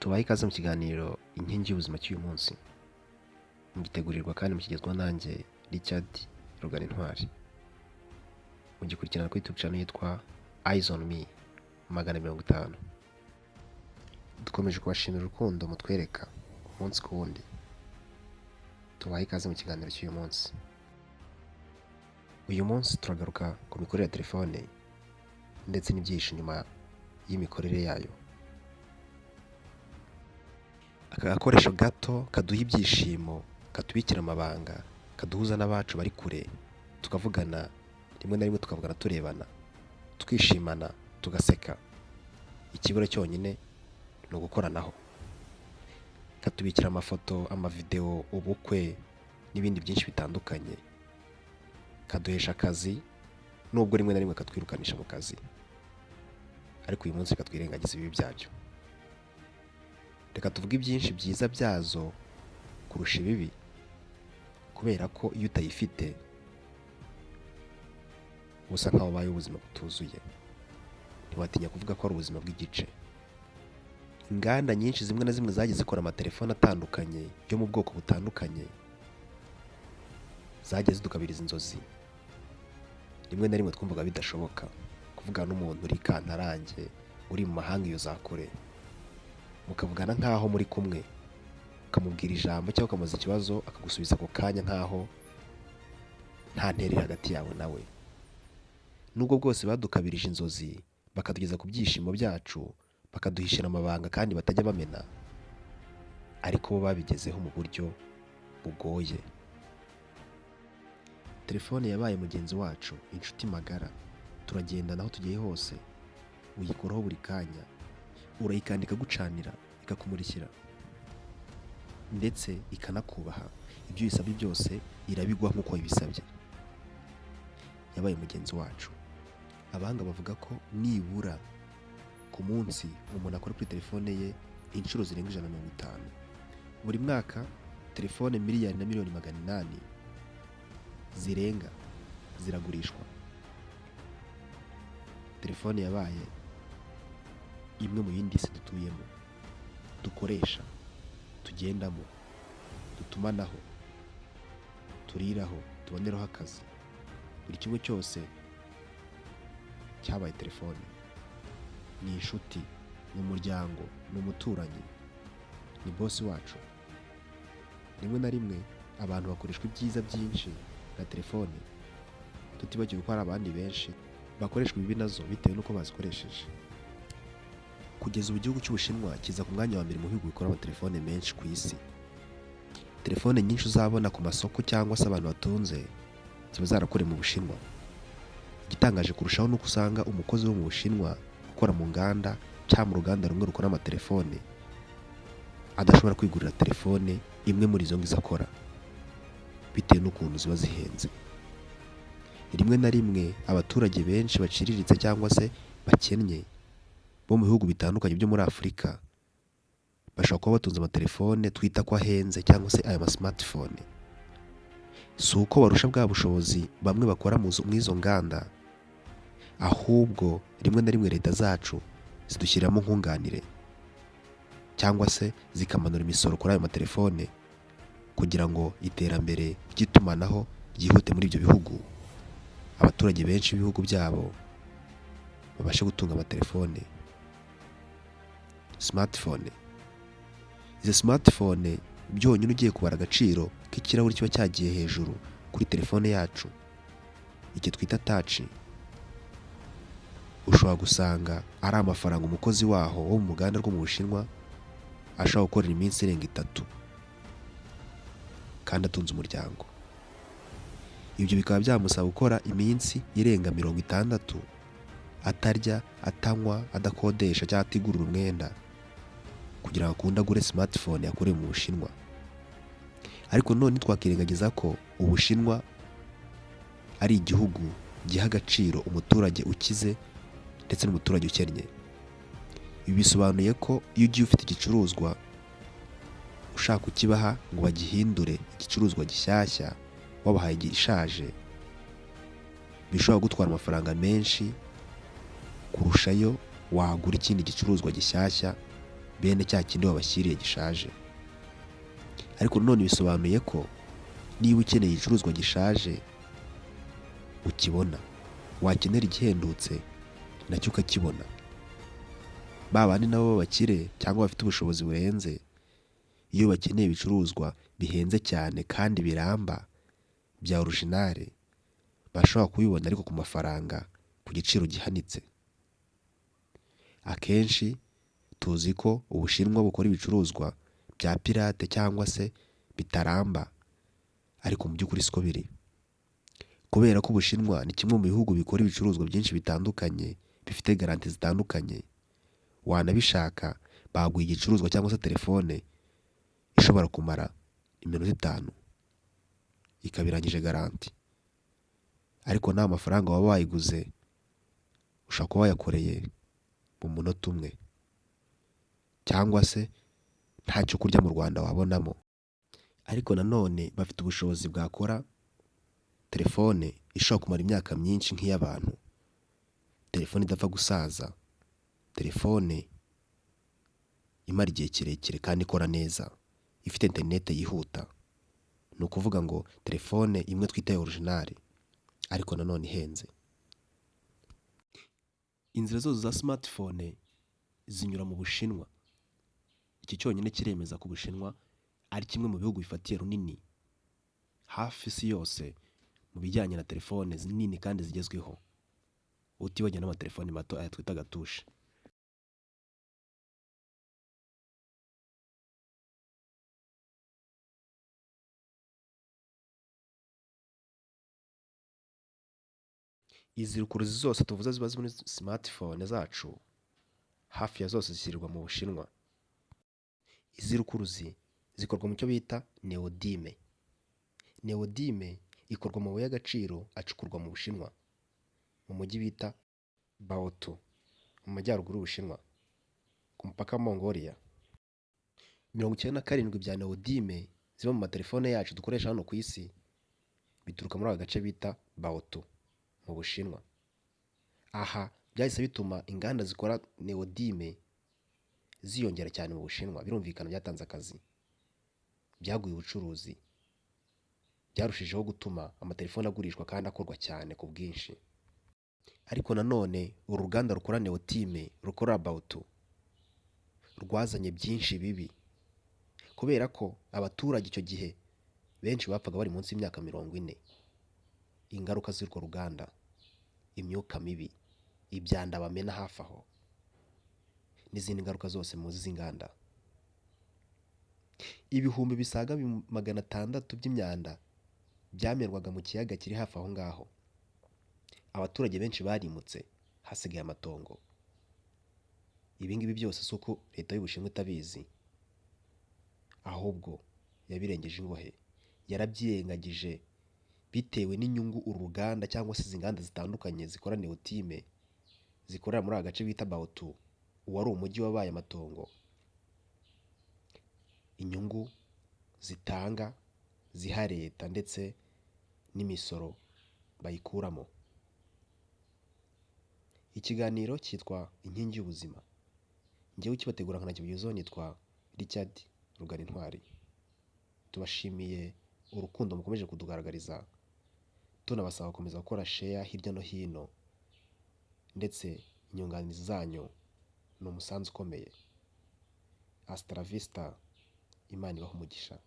Tubaye ikaze mu kiganiro inkingi y'ubuzima cy'uyu munsi, mugitegurirwa kandi mukigezwaho nanjye Richard RUGANINTWALI, mugikurikirana kuri YouTube channel yitwa Eyes on Me 50. Dukomeje kubashimira urukundo mutwereka umunsi ku wundi. Tubaye ikaze mu kiganiro cy'uyu munsi. Uyu munsi turagaruka ku mikorere ya telefone ndetse n'ibyihishe inyuma y'imikorere yayo. Aka gakoresho gato kaduha ibyishimo, katubikira amabanga, kaduhuza n'abacu bari kure, tukavugana rimwe na rimwe, tukavugana turebana, twishimana, tugaseka. Ikibura cyonyine ni ugukoranaho. Katubikira amafoto, amavideo, ubukwe n'ibindi byinshi bitandukanye. Kaduhesha akazi nubwo rimwe na rimwe katwirukanisha mu kazi, ariko uyu munsi katwirengagiza ibibi byacyo. Reka tuvuge ibyinshi byiza byazo kurusha ibibi, kubera ko iyo utayifite usa nkaho ubaye ubuzima butuzuye. Ntiwatinya kuvuga ko ari ubuzima bw'igice. Inganda nyinshi zimwe na zimwe zagiye zikora amatelefone atandukanye yo mu bwoko butandukanye, zagiye zidukabiriza inzozi. Rimwe na rimwe twumvaga bidashoboka kuvugana n'umuntu uri kantarange, uri mu mahanga iyo za kure, mukavugana nkaho muri kumwe, ukamubwira ijambo cyangwa ukamubaza ikibazo akagusubiza ako kanya nkaho nta ntera iri hagati yawe nawe. Nubwo bwose badukabirije inzozi, bakatugeza ku byishimo byacu, bakaduhishira amabanga kandi batajya bamena, ariko bo babigezeho mu buryo bugoye. Telefone yabaye mugenzi wacu, inshuti magara. Turagendana aho tugiye hose, uyikoraho buri kanya, urayikanda ikagucanira, ikakumurikira, ndetse ikanakubaha. Ibyo uyisabye byose irabiguha nk'uko wabisabye. Yabaye mugenzi wacu. Abahanga bavuga ko nibura ku munsi umuntu akora kuri telefone ye inshuro zirenga 150. Buri mwaka telefone miliyari na miliyoni 800 zirenga ziragurishwa. Telefone yabaye imwe mu yindi si dutuyemo, dukoresha, tugendamo, dutumanaho, turiraho, tuboneraho akazi. Buri kimwe cyose cyabaye telefone. Ni inshuti, ni umuryango, ni umuturanyi, ni bosi wacu. Rimwe na rimwe abantu bakoreshwa ibyiza byinshi na telefone, tutibagiwe ko hari abandi benshi bakoreshwa ibibi nazo bitewe n'uko bazikoresheje. Kugeza ubu igihugu cy'Ubushinwa kiza ku mwanya wa mbere mu bihugu bikora amatelefone menshi ku isi. Telefone nyinshi uzabona ku masoko cyangwa se abantu batunze ziba zarakorewe mu Bushinwa. Igitangaje kurushaho nuko usanga umukozi wo mu Bushinwa ukora mu nganda cyangwa mu ruganda rumwe rukora amatelefone adashobora kwigurira telefone imwe muri izo ngizo akora, bitewe n'ukuntu ziba zihenze. Rimwe na rimwe abaturage benshi baciriritse cyangwa se bakennye bo mu bihugu bitandukanye byo muri Afurika bashobora kuba batunze amatelefone twita ko ahenze cyangwa se aya smartphone. Si uko barusha bwa bushobozi bamwe bakora mu izo nganda, ahubwo rimwe na rimwe leta zacu zidushyiramo nkunganire cyangwa se zikamanura imisoro kuri ayo matelefone kugira ngo iterambere ry'itumanaho ryihute muri ibyo bihugu, abaturage benshi b'ibihugu byabo babashe gutunga amatelefone. Smartphone. Izi smartphone byonyine ugiye kubara agaciro k'ikirahuri kiba cyagiye hejuru kuri telefone yacu, iki twita touch, ushobora gusanga ari amafaranga umukozi waho wo mu ruganda rwo mu Bushinwa ashobora gukorera iminsi irenga 3 kandi atunze umuryango. Ibyo bikaba byamusaba gukora iminsi irenga 60 atarya, atanywa, adakodesha cyangwa atigurira umwenda kugira ngo akunde agure smartphone yakorewe mu Bushinwa. Ariko none twakirengagiza ko Ubushinwa ari igihugu giha agaciro umuturage ukize ndetse n'umuturage ukennye. Ibi bisobanuye ko iyo ugiye ufite igicuruzwa ushaka kukibaha ngo bagihindure igicuruzwa gishyashya wabahaye igishaje, bishobora gutwara amafaranga menshi kurushayo wagura ikindi gicuruzwa gishyashya bene cya kindi wabashyiriye gishaje. Ariko none bisobanuye ko niba ukeneye igicuruzwa gishaje ukibona, wakenera igihendutse nacyo ukakibona. Ba bandi nabo b'abakire cyangwa bafite ubushobozi burenze, iyo bakeneye ibicuruzwa bihenze cyane kandi biramba bya originale, bashobora kubibona ariko ku mafaranga, ku giciro gihanitse. Akenshi tuzi ko Ubushinwa bukora ibicuruzwa bya pirate cyangwa se bitaramba, ariko mu by'ukuri siko biri. Kubera ko Ubushinwa ni kimwe mu bihugu bikora ibicuruzwa byinshi bitandukanye bifite garanti zitandukanye, wanabishaka baguha igicuruzwa cyangwa se telefone ishobora kumara iminota 5 ikaba irangije garanti. Ariko nta mafaranga waba wayiguze ushobora kuba wayakoreye mu munota umwe, cyangwa se nta cyo kurya mu Rwanda wabonamo. Ariko nanone bafite ubushobozi bwakora telefone ishobora kumara imyaka myinshi nk'iy'abantu, telefone idapfa gusaza, telefone imara igihe kirekire kandi ikora neza, ifite interinete yihuta. Ni ukuvuga ngo telefone imwe twita originale ariko nanone ihenze. Inzira zose za smartphone zinyura mu Bushinwa. Iki cyonyine kiremeza ko Ubushinwa ari kimwe mu bihugu bifatiye runini hafi isi yose mu bijyanye na telefone nini kandi zigezweho, utibagiwe n'amatelefoni mato aya twita gatushe. Izi rukuruzi zose tuvuze ziba muri smartphone zacu, hafi ya zose zishyirirwa mu Bushinwa. Izi rukuruzi zikorwa mu cyo bita neodime. Neodime ikorwa mu mabuye y'agaciro acukurwa mu Bushinwa, mu mujyi bita Baotou, mu majyaruguru y'Ubushinwa, ku mupaka wa Mongolia. 97% bya neodime ziba mu matelefone yacu dukoresha hano ku isi bituruka muri aka gace bita Baotou mu Bushinwa. Aha byahise bituma inganda zikora neodime ziyongera cyane mu Bushinwa. Birumvikana byatanze akazi, byaguye ubucuruzi, byarushijeho gutuma amatelefone agurishwa kandi akorwa cyane ku bwinshi. Ariko nanone uruganda rukora neodime rukora Baotou rwazanye byinshi bibi, kubera ko abaturage icyo gihe benshi bapfaga bari munsi y'imyaka 40. Ingaruka z'urwo ruganda, imyuka mibi, ibyanda bamena hafi aho, n'izindi ngaruka zose muzi z'inganda. Ibihumbi bisaga 600 by'imyanda byamerwaga mu kiyaga kiri hafi aho ngaho. Abaturage benshi barimutse, hasigaye amatongo. Ibi ngibi byose si uko leta y'Ubushinwa itabizi, ahubwo yabirengeje ingohe, yarabyirengagije bitewe n'inyungu uruganda cyangwa se izinganda zitandukanye zikora neodime zikorera muri aka gace bita Baotou, uwari umujyi wabaye amatongo. Inyungu zitanga ziha leta ndetse n'imisoro bayikuramo. Ikiganiro cyitwa Inkingi y'Ubuzima. Njyewe ukibategura nkanakibagezaho nitwa Richard Ruganintwali. Tubashimiye urukundo mukomeje kutugaragariza, tunabasaba gukomeza gukora share hirya no hino, ndetse inyunganizi zanyu ni umusanzu ukomeye. Hasta la vista, Imana ibahe umugisha.